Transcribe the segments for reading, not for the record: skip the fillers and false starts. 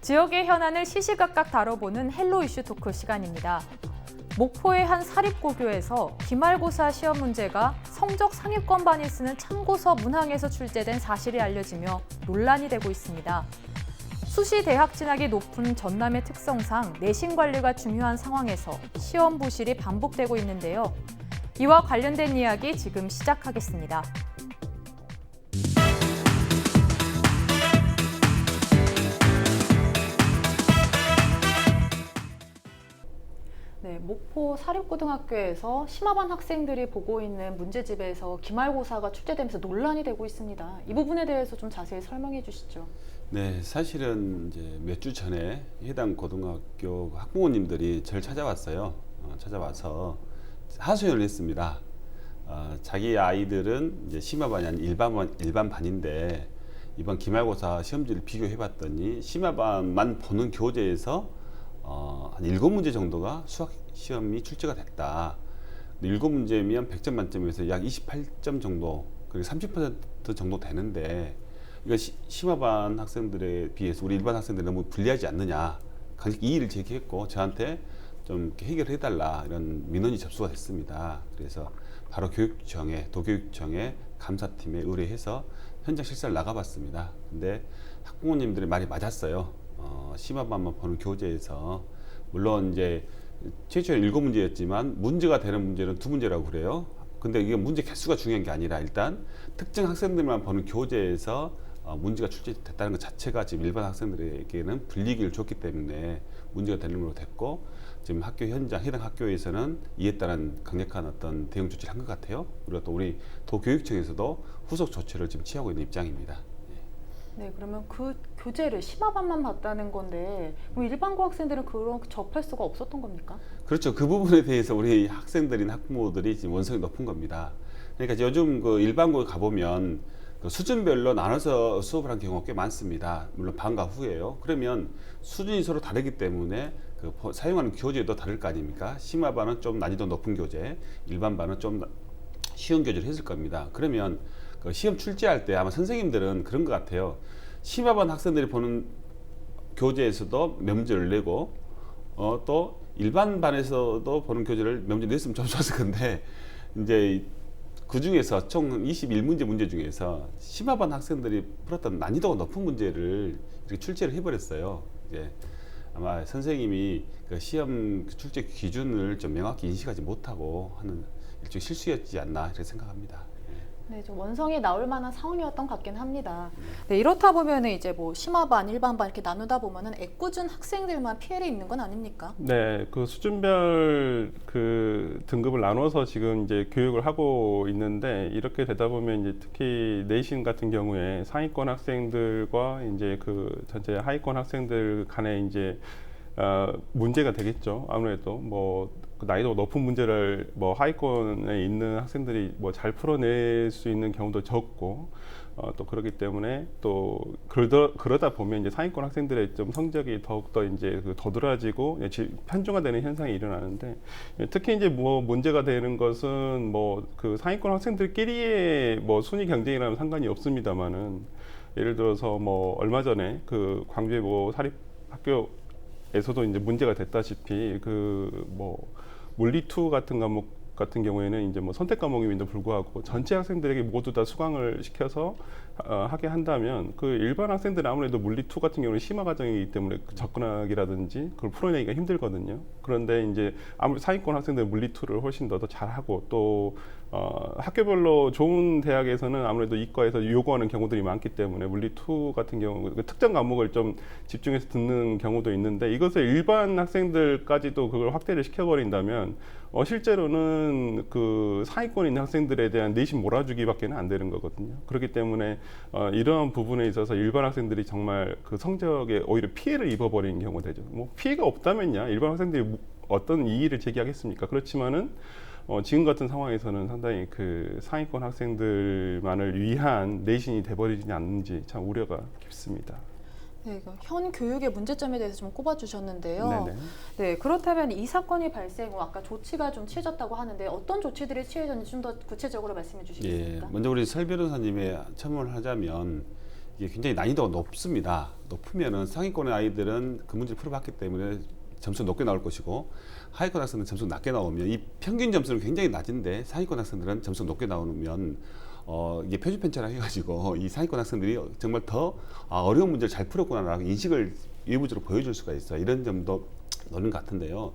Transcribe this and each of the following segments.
지역의 현안을 시시각각 다뤄보는 헬로 이슈 토크 시간입니다. 목포의 한 사립고교에서 기말고사 시험 문제가 성적 상위권반이 쓰는 참고서 문항에서 출제된 사실이 알려지며 논란이 되고 있습니다. 수시 대학 진학이 높은 전남의 특성상 내신 관리가 중요한 상황에서 시험 부실이 반복되고 있는데요. 이와 관련된 이야기 지금 시작하겠습니다. 네, 목포 사립고등학교에서 심화반 학생들이 보고 있는 문제집에서 기말고사가 출제되면서 논란이 되고 있습니다. 이 부분에 대해서 좀 자세히 설명해 주시죠. 네, 사실은 이제 몇 주 전에 해당 고등학교 학부모님들이 저를 찾아왔어요. 찾아와서 하소연을 했습니다. 자기 아이들은 이제 심화반이 아닌 일반 반인데 이번 기말고사 시험지를 비교해봤더니 심화반만 보는 교재에서 한 7문제 정도가 수학 시험이 출제가 됐다. 7문제면 100점 만점에서 약 28점 정도, 그리고 30% 정도 되는데 이거 심화반 학생들에 비해서 우리 일반 학생들이 너무 불리하지 않느냐, 강력 이의를 제기했고 저한테 좀 해결해달라 이런 민원이 접수가 됐습니다. 그래서 바로 도교육청에 감사팀에 의뢰해서 현장 실사를 나가봤습니다. 근데 학부모님들의 말이 맞았어요. 심화반만 보는 교재에서 물론 이제 최초에 7문제였지만 문제가 되는 문제는 2문제라고 그래요. 근데 이게 문제 개수가 중요한 게 아니라 일단 특정 학생들만 보는 교재에서 문제가 출제됐다는 것 자체가 지금 일반 학생들에게는 불리기를 줬기 때문에 문제가 되는 걸로 됐고, 지금 학교 현장 해당 학교에서는 이에 따른 강력한 어떤 대응 조치를 한 것 같아요. 그리고 또 우리 도교육청에서도 후속 조치를 지금 취하고 있는 입장입니다. 네, 그러면 그 교재를 심화반만 봤다는 건데 그럼 일반고 학생들은 그런 접할 수가 없었던 겁니까? 그렇죠. 그 부분에 대해서 우리 학생들이나 학부모들이 지금 원성이 높은 겁니다. 그러니까 요즘 그 일반고에 가보면 그 수준별로 나눠서 수업을 한 경우가 꽤 많습니다. 물론 반과 후예요. 그러면 수준이 서로 다르기 때문에 그 사용하는 교재도 다를 거 아닙니까? 심화반은 좀 난이도 높은 교재, 일반반은 좀 쉬운 교재를 했을 겁니다. 그러면 그 시험 출제할 때 아마 선생님들은 그런 것 같아요. 심화반 학생들이 보는 교재에서도 몇 문제를 내고 또 일반 반에서도 보는 교재를 몇 문제 냈으면 좀 좋았을 건데, 이제 그 중에서 총 21문제 문제 중에서 심화반 학생들이 풀었던 난이도가 높은 문제를 이렇게 출제를 해버렸어요. 이제 아마 선생님이 그 시험 출제 기준을 좀 명확히 인식하지 못하고 하는 일종의 실수였지 않나 이렇게 생각합니다. 네, 좀 원성이 나올 만한 상황이었던 것 같긴 합니다. 네, 이렇다 보면은 이제 뭐 심화반, 일반반 이렇게 나누다 보면은 애꿎은 학생들만 피해를 입는 건 아닙니까? 네, 그 수준별 그 등급을 나눠서 지금 이제 교육을 하고 있는데, 이렇게 되다 보면 이제 특히 내신 같은 경우에 상위권 학생들과 이제 그 전체 하위권 학생들 간에 이제 문제가 되겠죠. 아무래도 뭐 나이도 높은 문제를 뭐 하위권에 있는 학생들이 뭐 잘 풀어낼 수 있는 경우도 적고, 또 그렇기 때문에 또 그러다 보면 이제 상위권 학생들의 좀 성적이 더욱더 이제 그 도드라지고 편중화되는 현상이 일어나는데, 특히 이제 뭐 문제가 되는 것은 뭐 그 상위권 학생들끼리의 뭐 순위 경쟁이라면 상관이 없습니다만은, 예를 들어서 뭐 얼마 전에 그 광주의 뭐 사립학교에서도 이제 문제가 됐다시피 그 뭐 물리2 같은 과목 같은 경우에는 이제 뭐 선택 과목임에도 불구하고 전체 학생들에게 모두 다 수강을 시켜서 하게 한다면, 그 일반 학생들은 아무래도 물리2 같은 경우는 심화 과정이기 때문에 접근하기라든지 그걸 풀어내기가 힘들거든요. 그런데 이제 아무리 상위권 학생들은 물리2를 훨씬 더 잘하고, 또 학교별로 좋은 대학에서는 아무래도 이과에서 요구하는 경우들이 많기 때문에 물리2 같은 경우 특정 과목을 좀 집중해서 듣는 경우도 있는데, 이것을 일반 학생들까지도 그걸 확대를 시켜버린다면 실제로는 그 상위권에 있는 학생들에 대한 내신 몰아주기밖에는 안 되는 거거든요. 그렇기 때문에 이러한 부분에 있어서 일반 학생들이 정말 그 성적에 오히려 피해를 입어버리는 경우가 되죠. 뭐 피해가 없다면야 일반 학생들이 어떤 이의를 제기하겠습니까? 그렇지만은 지금 같은 상황에서는 상당히 그 상위권 학생들만을 위한 내신이 돼버리지 않는지 참 우려가 깊습니다. 네, 현 교육의 문제점에 대해서 좀 꼽아주셨는데요. 네네. 네, 그렇다면 이 사건이 발생 후 아까 조치가 좀 취해졌다고 하는데 어떤 조치들이 취해졌는지 좀 더 구체적으로 말씀해 주시겠습니까? 먼저 우리 설 변호사님의 첨언을 하자면, 이게 굉장히 난이도가 높습니다. 높으면은 상위권의 아이들은 그 문제를 풀어봤기 때문에 점수 높게 나올 것이고, 하위권 학생들은 점수 낮게 나오면, 이 평균 점수는 굉장히 낮은데 상위권 학생들은 점수 높게 나오면 이게 표준 편차라 해가지고 이 상위권 학생들이 정말 더 어려운 문제를 잘 풀었구나라고 인식을 일부적으로 보여줄 수가 있어요. 이런 점도 노는 것 같은데요.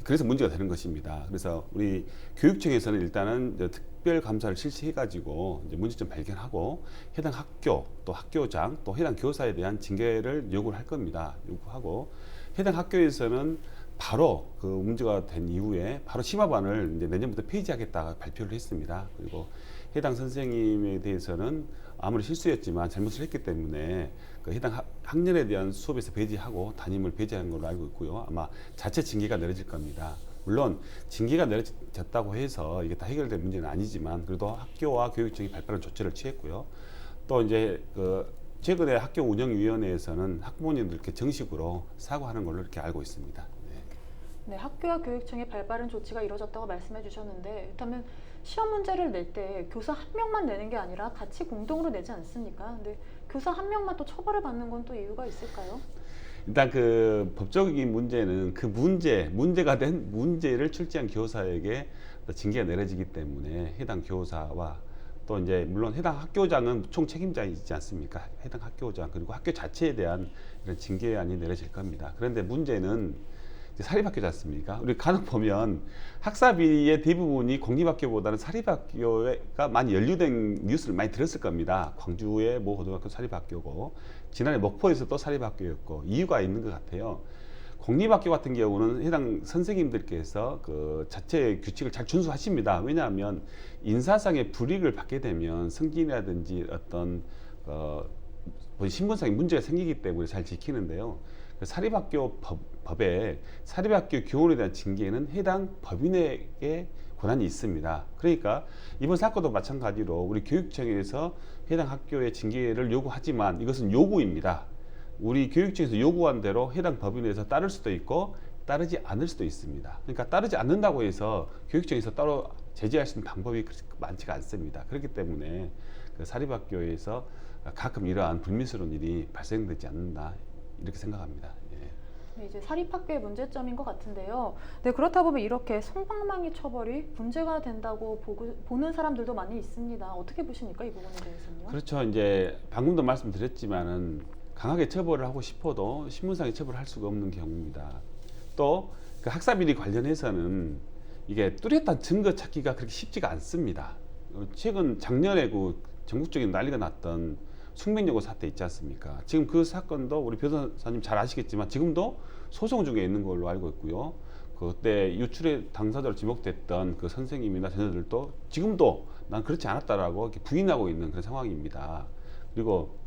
그래서 문제가 되는 것입니다. 그래서 우리 교육청에서는 일단은 이제 특별 감사를 실시해가지고 이제 문제점 발견하고 해당 학교 또 학교장 또 해당 교사에 대한 징계를 요구를 할 겁니다. 요구하고 해당 학교에서는 바로 그 문제가 된 이후에 바로 심화반을 이제 내년부터 폐지하겠다 발표를 했습니다. 그리고 해당 선생님에 대해서는 아무리 실수였지만 잘못을 했기 때문에 그 해당 학년에 대한 수업에서 배제하고 담임을 배제하는 걸로 알고 있고요. 아마 자체 징계가 내려질 겁니다. 물론 징계가 내려졌다고 해서 이게 다 해결될 문제는 아니지만 그래도 학교와 교육청이 발빠른 조치를 취했고요. 또 이제 그 최근에 학교 운영위원회에서는 학부모님들께 정식으로 사과하는 걸로 이렇게 알고 있습니다. 네, 학교와 교육청의 발빠른 조치가 이루어졌다고 말씀해 주셨는데, 그렇다면 시험 문제를 낼 때 교사 한 명만 내는 게 아니라 같이 공동으로 내지 않습니까? 근데 교사 한 명만 또 처벌을 받는 건 또 이유가 있을까요? 일단 그 법적인 문제는 그 문제가 된 문제를 출제한 교사에게 징계가 내려지기 때문에 해당 교사와 또 이제 물론 해당 학교장은 총 책임자이지 않습니까? 해당 학교장 그리고 학교 자체에 대한 이런 징계안이 내려질 겁니다. 그런데 문제는 사립학교지 않습니까? 우리 간혹 보면 학사비의 대부분이 공립학교보다는 사립학교가 많이 연루된 뉴스를 많이 들었을 겁니다. 광주의 모 고등학교 사립학교고 지난해 목포에서도 사립학교였고 이유가 있는 것 같아요. 공립학교 같은 경우는 해당 선생님들께서 그 자체 규칙을 잘 준수하십니다. 왜냐하면 인사상의 불이익을 받게 되면 승진이라든지 어떤 신분상의 문제가 생기기 때문에 잘 지키는데요. 사립학교 법에 사립학교 교원에 대한 징계는 해당 법인에게 권한이 있습니다. 그러니까 이번 사건도 마찬가지로 우리 교육청에서 해당 학교의 징계를 요구하지만 이것은 요구입니다. 우리 교육청에서 요구한 대로 해당 법인에서 따를 수도 있고 따르지 않을 수도 있습니다. 그러니까 따르지 않는다고 해서 교육청에서 따로 제재할 수 있는 방법이 많지가 않습니다. 그렇기 때문에 그 사립학교에서 가끔 이러한 불미스러운 일이 발생되지 않는다 이렇게 생각합니다. 네, 이제 사립학교의 문제점인 것 같은데요. 네, 그렇다 보면 이렇게 솜방망이 처벌이 문제가 된다고 보는 사람들도 많이 있습니다. 어떻게 보십니까, 이 부분에 대해서는요? 그렇죠. 이제 방금도 말씀드렸지만은 강하게 처벌을 하고 싶어도 신문상에 처벌할 수가 없는 경우입니다. 또 그 학사비리 관련해서는 이게 뚜렷한 증거 찾기가 그렇게 쉽지가 않습니다. 최근 작년에 그 전국적인 난리가 났던 숙명여고 사태 있지 않습니까? 지금 그 사건도 우리 변호사님 잘 아시겠지만 지금도 소송 중에 있는 걸로 알고 있고요. 그때 유출의 당사자로 지목됐던 그 선생님이나 자녀들도 지금도 난 그렇지 않았다라고 이렇게 부인하고 있는 그런 상황입니다. 그리고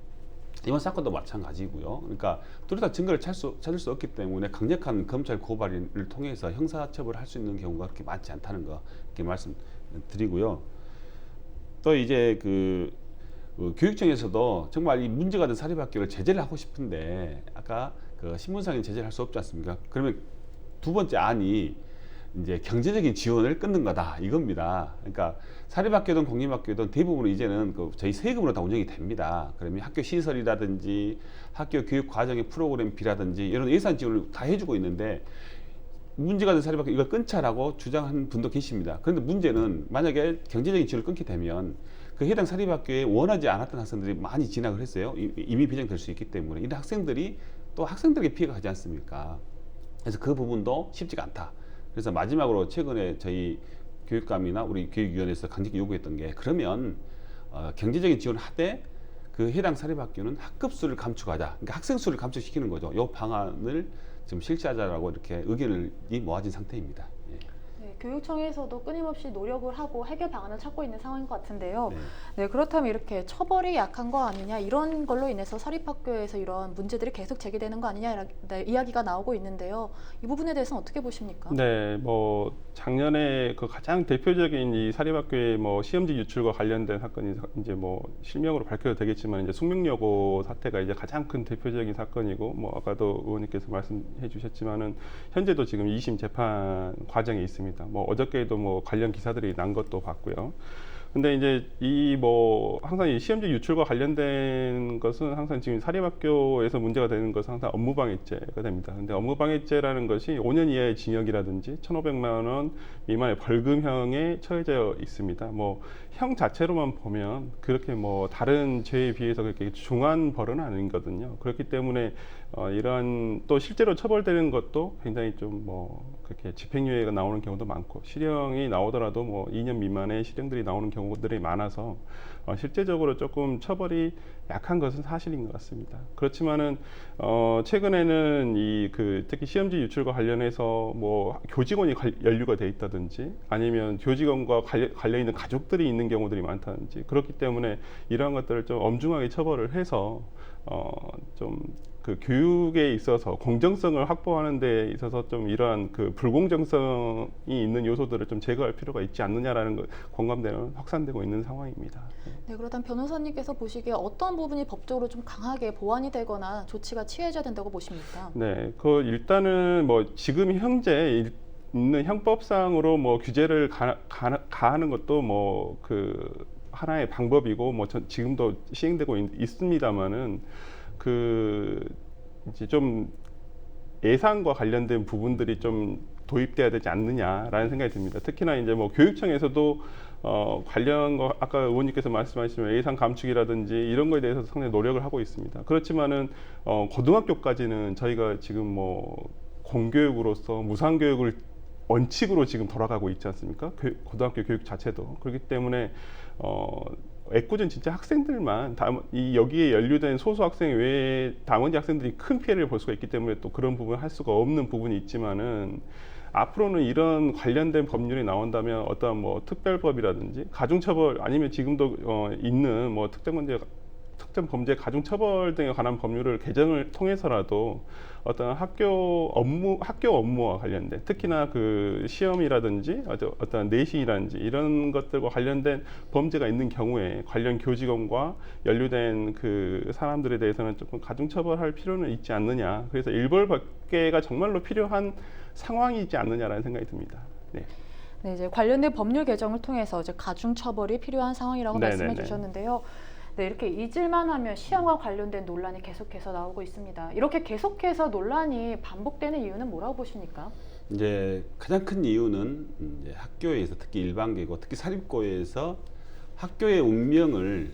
이번 사건도 마찬가지고요. 그러니까 뚜렷한 증거를 찾을 수 없기 때문에 강력한 검찰 고발을 통해서 형사처벌을 할 수 있는 경우가 그렇게 많지 않다는 거 이렇게 말씀드리고요. 또 이제 그 교육청에서도 정말 이 문제가 된 사립학교를 제재를 하고 싶은데 아까 그 신문상에 제재를 할 수 없지 않습니까? 그러면 두 번째 안이 이제 경제적인 지원을 끊는 거다 이겁니다. 그러니까 사립학교든 공립학교든 대부분 이제는 그 저희 세금으로 다 운영이 됩니다. 그러면 학교 시설이라든지 학교 교육 과정의 프로그램비라든지 이런 예산 지원을 다 해주고 있는데 문제가 된 사립학교 이걸 끊자라고 주장하는 분도 계십니다. 그런데 문제는 만약에 경제적인 지원을 끊게 되면 그 해당 사립학교에 원하지 않았던 학생들이 많이 진학을 했어요. 이미 배정될 수 있기 때문에 이런 학생들이 또 학생들에게 피해가 가지 않습니까? 그래서 그 부분도 쉽지가 않다. 그래서 마지막으로 최근에 저희 교육감이나 우리 교육위원회에서 강력히 요구했던 게 그러면 경제적인 지원을 하되 그 해당 사립학교는 학급 수를 감축하자. 그러니까 학생 수를 감축시키는 거죠. 이 방안을 지금 실시하자라고 이렇게 의견이 모아진 상태입니다. 예. 네, 교육청에서도 끊임없이 노력을 하고 해결 방안을 찾고 있는 상황인 것 같은데요. 네. 네, 그렇다면 이렇게 처벌이 약한 거 아니냐, 이런 걸로 인해서 사립학교에서 이런 문제들이 계속 제기되는 거 아니냐, 네, 이야기가 나오고 있는데요. 이 부분에 대해서는 어떻게 보십니까? 네, 뭐 작년에 그 가장 대표적인 이 사립학교의 뭐 시험지 유출과 관련된 사건이 이제 뭐 실명으로 밝혀도 되겠지만 이제 숙명여고 사태가 이제 가장 큰 대표적인 사건이고 뭐 아까도 의원님께서 말씀해 주셨지만은 현재도 지금 2심 재판 과정에 있습니다. 뭐 어저께도 뭐 관련 기사들이 난 것도 봤고요. 근데 이제 이 뭐 항상 이 시험지 유출과 관련된 것은 항상 지금 사립학교에서 문제가 되는 것은 항상 업무방해죄가 됩니다. 근데 업무방해죄라는 것이 5년 이하의 징역이라든지 1,500만 원 미만의 벌금형에 처해져 있습니다. 뭐 형 자체로만 보면 그렇게 뭐 다른 죄에 비해서 그렇게 중한 벌은 아니거든요. 그렇기 때문에 이러한 또 실제로 처벌되는 것도 굉장히 좀 뭐 그렇게 집행유예가 나오는 경우도 많고 실형이 나오더라도 뭐 2년 미만의 실형들이 나오는 경우들이 많아서 실제적으로 조금 처벌이 약한 것은 사실인 것 같습니다. 그렇지만은 최근에는 이 그 특히 시험지 유출과 관련해서 뭐 교직원이 연루가 돼 있다든지 아니면 교직원과 관련 있는 가족들이 있는 경우들이 많다든지 그렇기 때문에 이러한 것들을 좀 엄중하게 처벌을 해서 좀 그 교육에 있어서 공정성을 확보하는 데 있어서 좀 이러한 그 불공정성이 있는 요소들을 좀 제거할 필요가 있지 않느냐라는 것 공감대는 확산되고 있는 상황입니다. 네, 그렇다면 변호사님께서 보시기에 어떤 부분이 법적으로 좀 강하게 보완이 되거나 조치가 취해져야 된다고 보십니까? 네, 그 일단은 뭐 지금 현재 있는 형법상으로 뭐 규제를 가하는 것도 뭐 그 하나의 방법이고 뭐 지금도 시행되고 있습니다만은 그 이제 좀 예산과 관련된 부분들이 좀 도입돼야 되지 않느냐라는 생각이 듭니다. 특히나 이제 뭐 교육청에서도 관련 거 아까 의원님께서 말씀하신 예산 감축이라든지 이런 거에 대해서 상당히 노력을 하고 있습니다. 그렇지만은 고등학교까지는 저희가 지금 뭐 공교육으로서 무상교육을 원칙으로 지금 돌아가고 있지 않습니까? 고등학교 교육 자체도 그렇기 때문에 애꿎은 진짜 학생들만 이 여기에 연루된 소수 학생 외에 나머지 학생들이 큰 피해를 볼 수가 있기 때문에 또 그런 부분을 할 수가 없는 부분이 있지만은 앞으로는 이런 관련된 법률이 나온다면 어떤 뭐 특별법이라든지 가중처벌 아니면 지금도 있는 뭐 특정 범죄 가중처벌 등에 관한 법률을 개정을 통해서라도 어떤 학교 업무와 관련된 특히나 그 시험이라든지 어떤 내신이라든지 이런 것들과 관련된 범죄가 있는 경우에 관련 교직원과 연루된 그 사람들에 대해서는 조금 가중처벌할 필요는 있지 않느냐. 그래서 일벌백계가 정말로 필요한 상황이지 않느냐라는 생각이 듭니다. 네. 네, 이제 관련된 법률 개정을 통해서 이제 가중 처벌이 필요한 상황이라고 말씀해 주셨는데요. 네, 이렇게 잊을만 하면 시험과 관련된 논란이 계속해서 나오고 있습니다. 이렇게 계속해서 논란이 반복되는 이유는 뭐라고 보십니까? 이제 가장 큰 이유는 이제 학교에서 특히 일반계고 특히 사립고에서 학교의 운명을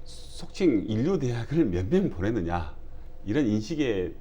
속칭 인류대학을 몇 명 보내느냐 이런 인식에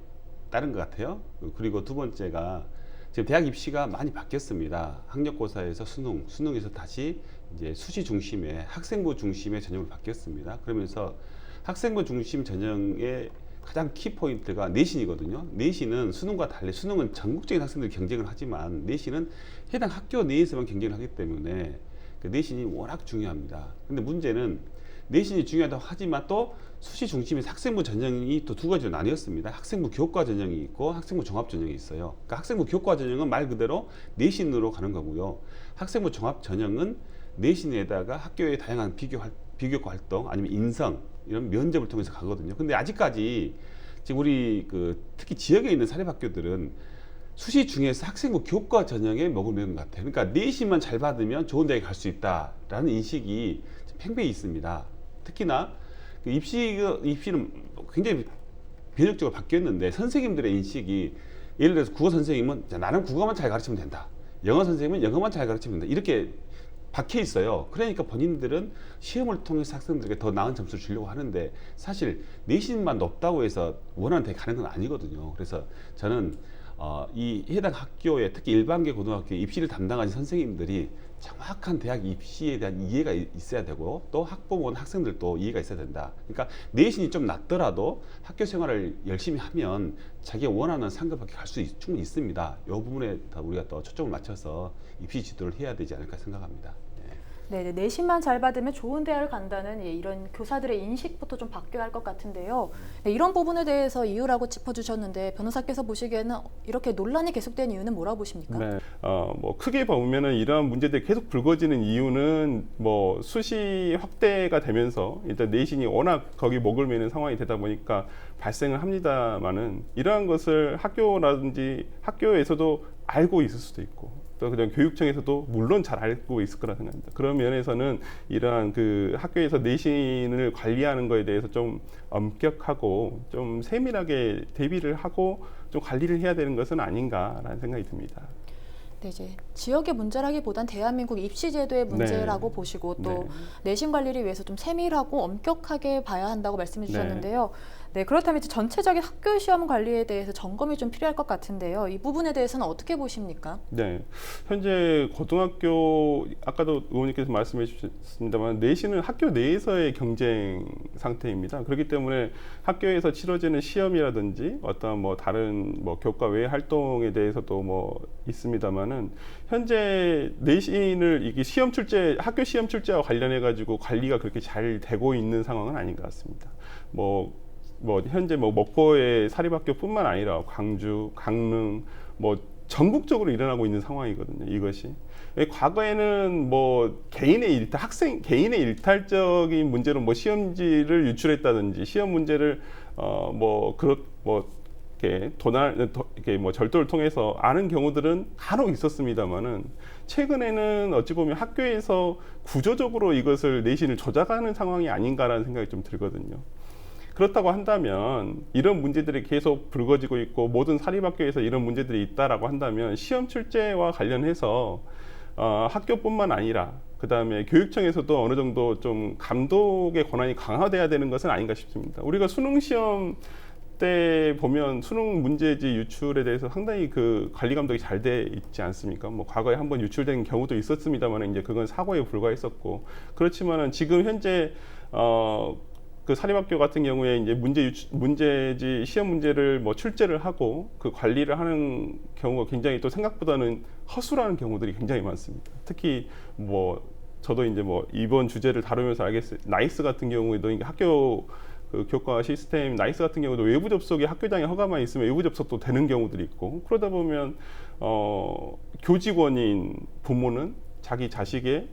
따른 것 같아요. 그리고 두 번째가 지금 대학 입시가 많이 바뀌었습니다. 학력고사에서 수능에서 다시 이제 수시 중심의 학생부 중심의 전형으로 바뀌었습니다. 그러면서 학생부 중심 전형의 가장 키포인트가 내신이거든요. 내신은 수능과 달리 수능은 전국적인 학생들이 경쟁을 하지만 내신은 해당 학교 내에서만 경쟁을 하기 때문에 그 내신이 워낙 중요합니다. 근데 문제는 내신이 중요하다고 하지만 또 수시 중심의 학생부 전형이 또 두 가지로 나뉘었습니다. 학생부 교과 전형이 있고 학생부 종합 전형이 있어요. 그러니까 학생부 교과 전형은 말 그대로 내신으로 가는 거고요. 학생부 종합 전형은 내신에다가 학교의 다양한 비교과 활동 아니면 인성 이런 면접을 통해서 가거든요. 근데 아직까지 지금 우리 특히 지역에 있는 사립학교들은 수시 중에서 학생부 교과 전형에 목을 매는 것 같아요. 그러니까 내신만 잘 받으면 좋은 대학에 갈 수 있다라는 인식이 팽배히 있습니다. 특히나 입시는 굉장히 변혁적으로 바뀌었는데 선생님들의 인식이 예를 들어서 국어 선생님은 나는 국어만 잘 가르치면 된다. 영어 선생님은 영어만 잘 가르치면 된다. 이렇게 박혀 있어요. 그러니까 본인들은 시험을 통해서 학생들에게 더 나은 점수를 주려고 하는데 사실 내신만 높다고 해서 원하는 대에 가는 건 아니거든요. 그래서 저는 이 해당 학교에 특히 일반계 고등학교에 입시를 담당하는 선생님들이 정확한 대학 입시에 대한 이해가 있어야 되고 또 학부모나 학생들도 이해가 있어야 된다. 그러니까 내신이 좀 낮더라도 학교 생활을 열심히 하면 자기가 원하는 상급학교 갈 수 충분히 있습니다. 이 부분에 더 우리가 또 초점을 맞춰서 입시 지도를 해야 되지 않을까 생각합니다. 네, 내신만 잘 받으면 좋은 대학을 간다는 이런 교사들의 인식부터 좀 바뀌어야 할 것 같은데요. 네, 이런 부분에 대해서 이유라고 짚어주셨는데 변호사께서 보시기에는 이렇게 논란이 계속된 이유는 뭐라고 보십니까? 네, 뭐 크게 보면은 이러한 문제들이 계속 불거지는 이유는 뭐 수시 확대가 되면서 일단 내신이 워낙 거기 목을 매는 상황이 되다 보니까 발생을 합니다만은 이러한 것을 학교라든지 학교에서도 알고 있을 수도 있고 또 그냥 교육청에서도 물론 잘 알고 있을 거라 생각합니다. 그런 면에서는 이러한 그 학교에서 내신을 관리하는 거에 대해서 좀 엄격하고 좀 세밀하게 대비를 하고 좀 관리를 해야 되는 것은 아닌가라는 생각이 듭니다. 네, 이제 지역의 문제라기보단 대한민국 입시 제도의 문제라고 보시고 또 내신 관리를 위해서 좀 세밀하고 엄격하게 봐야 한다고 말씀해 주셨는데요. 네, 그렇다면 이제 전체적인 학교 시험 관리에 대해서 점검이 좀 필요할 것 같은데요. 이 부분에 대해서는 어떻게 보십니까? 네, 현재 고등학교 아까도 의원님께서 말씀해 주셨습니다만 내신은 학교 내에서의 경쟁 상태입니다. 그렇기 때문에 학교에서 치러지는 시험이라든지 어떤 뭐 다른 뭐 교과 외 활동에 대해서도 뭐 있습니다만은 현재 내신을 이게 시험 출제 학교 시험 출제와 관련해 가지고 관리가 그렇게 잘 되고 있는 상황은 아닌 것 같습니다. 뭐 현재 뭐 목포의 사립학교뿐만 아니라 광주, 강릉 뭐 전국적으로 일어나고 있는 상황이거든요. 이것이 과거에는 뭐 개인의 일탈적인 문제로 뭐 시험지를 유출했다든지 시험 문제를 이렇게 뭐 절도를 통해서 아는 경우들은 간혹 있었습니다만은 최근에는 어찌 보면 학교에서 구조적으로 이것을 내신을 조작하는 상황이 아닌가라는 생각이 좀 들거든요. 그렇다고 한다면 이런 문제들이 계속 불거지고 있고 모든 사립학교에서 이런 문제들이 있다라고 한다면 시험 출제와 관련해서 학교뿐만 아니라 그 다음에 교육청에서도 어느 정도 좀 감독의 권한이 강화돼야 되는 것은 아닌가 싶습니다. 우리가 수능 시험 때 보면 수능 문제지 유출에 대해서 상당히 그 관리 감독이 잘 돼 있지 않습니까? 뭐 과거에 한번 유출된 경우도 있었습니다만 이제 그건 사고에 불과했었고 그렇지만은 지금 현재 그 사립학교 같은 경우에 이제 문제지 시험 문제를 뭐 출제를 하고 그 관리를 하는 경우가 굉장히 또 생각보다는 허술한 경우들이 굉장히 많습니다. 특히 뭐 저도 이제 뭐 이번 주제를 다루면서 알겠어요. 나이스 같은 경우에도 이게 학교 그 교과 시스템 나이스 같은 경우도 외부 접속이 학교장에 허가만 있으면 외부 접속도 되는 경우들이 있고 그러다 보면 교직원인 부모는 자기 자식의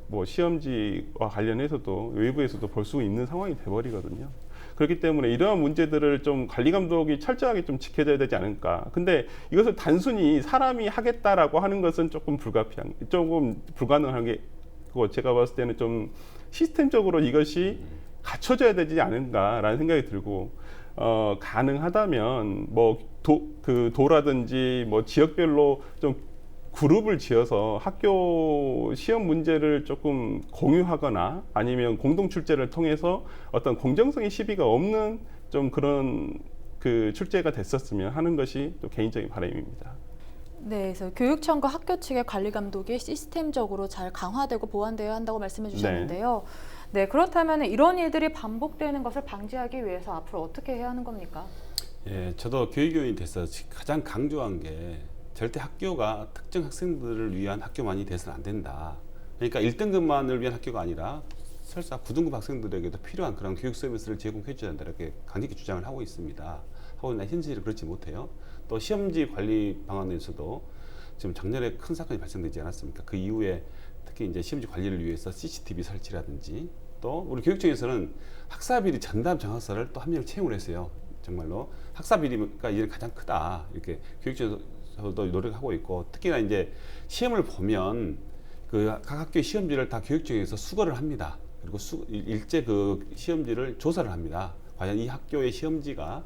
뭐 시험지와 관련해서도 외부에서도 볼 수 있는 상황이 돼버리거든요. 그렇기 때문에 이러한 문제들을 좀 관리 감독이 철저하게 좀 지켜져야 되지 않을까. 근데 이것을 단순히 사람이 하겠다라고 하는 것은 조금 불가능한 게, 그거 제가 봤을 때는 좀 시스템적으로 이것이 갖춰져야 되지 않은가라는 생각이 들고, 가능하다면 뭐 도라든지 뭐 지역별로 좀 그룹을 지어서 학교 시험 문제를 조금 공유하거나 아니면 공동 출제를 통해서 어떤 공정성의 시비가 없는 좀 그런 그 출제가 됐었으면 하는 것이 또 개인적인 바람입니다. 네, 그래서 교육청과 학교 측의 관리 감독이 시스템적으로 잘 강화되고 보완되어야 한다고 말씀해 주셨는데요. 네, 그렇다면 이런 일들이 반복되는 것을 방지하기 위해서 앞으로 어떻게 해야 하는 겁니까? 예, 저도 교육위원이 돼서 가장 강조한 게 절대 학교가 특정 학생들을 위한 학교만이 돼서는 안 된다. 그러니까 1등급만을 위한 학교가 아니라 설사 9등급 학생들에게도 필요한 그런 교육 서비스를 제공해 줘야 된다. 이렇게 강력히 주장을 하고 있습니다. 하고 있나 현실은 그렇지 못해요. 또 시험지 관리 방안에서도 지금 작년에 큰 사건이 발생되지 않았습니까? 그 이후에 특히 이제 시험지 관리를 위해서 CCTV 설치라든지 또 우리 교육청에서는 학사비리 전담 정학사를 또 한 명 채용을 했어요. 정말로 학사비리가 이제 가장 크다. 이렇게 교육청에서도 노력하고 있고 특히나 이제 시험을 보면 그 각 학교의 시험지를 다 교육청에서 수거를 합니다. 그리고 일제 그 시험지를 조사를 합니다. 과연 이 학교의 시험지가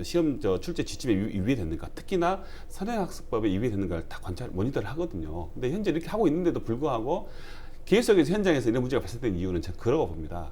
시험 출제 지침에 위배됐는가, 특히나 선행학습법에 위배됐는가를 다 모니터를 하거든요. 근데 현재 이렇게 하고 있는데도 불구하고 계속해서 현장에서 이런 문제가 발생된 이유는 저는 그러고 봅니다.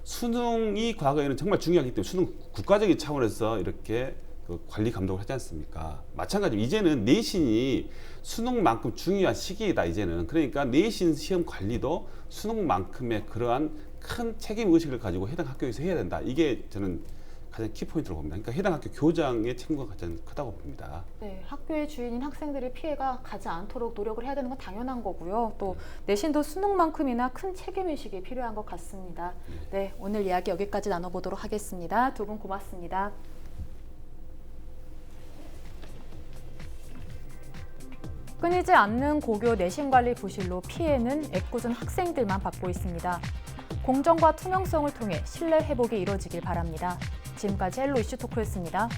수능이 과거에는 정말 중요하기 때문에 수능 국가적인 차원에서 이렇게 그 관리 감독을 하지 않습니까? 마찬가지로 이제는 내신이 수능만큼 중요한 시기이다. 이제는 그러니까 내신 시험 관리도 수능만큼의 그러한 큰 책임 의식을 가지고 해당 학교에서 해야 된다. 이게 저는 가장 키포인트로 봅니다. 그러니까 해당 학교 교장의 책무가 가장 크다고 봅니다. 네, 학교의 주인인 학생들의 피해가 가지 않도록 노력을 해야 되는 건 당연한 거고요. 또 내신도 수능만큼이나 큰 책임의식이 필요한 것 같습니다. 네, 오늘 이야기 여기까지 나눠보도록 하겠습니다. 두 분 고맙습니다. 끊이지 않는 고교 내신관리 부실로 피해는 애꿎은 학생들만 받고 있습니다. 공정과 투명성을 통해 신뢰 회복이 이뤄지길 바랍니다. 지금까지 헬로 이슈 토크였습니다.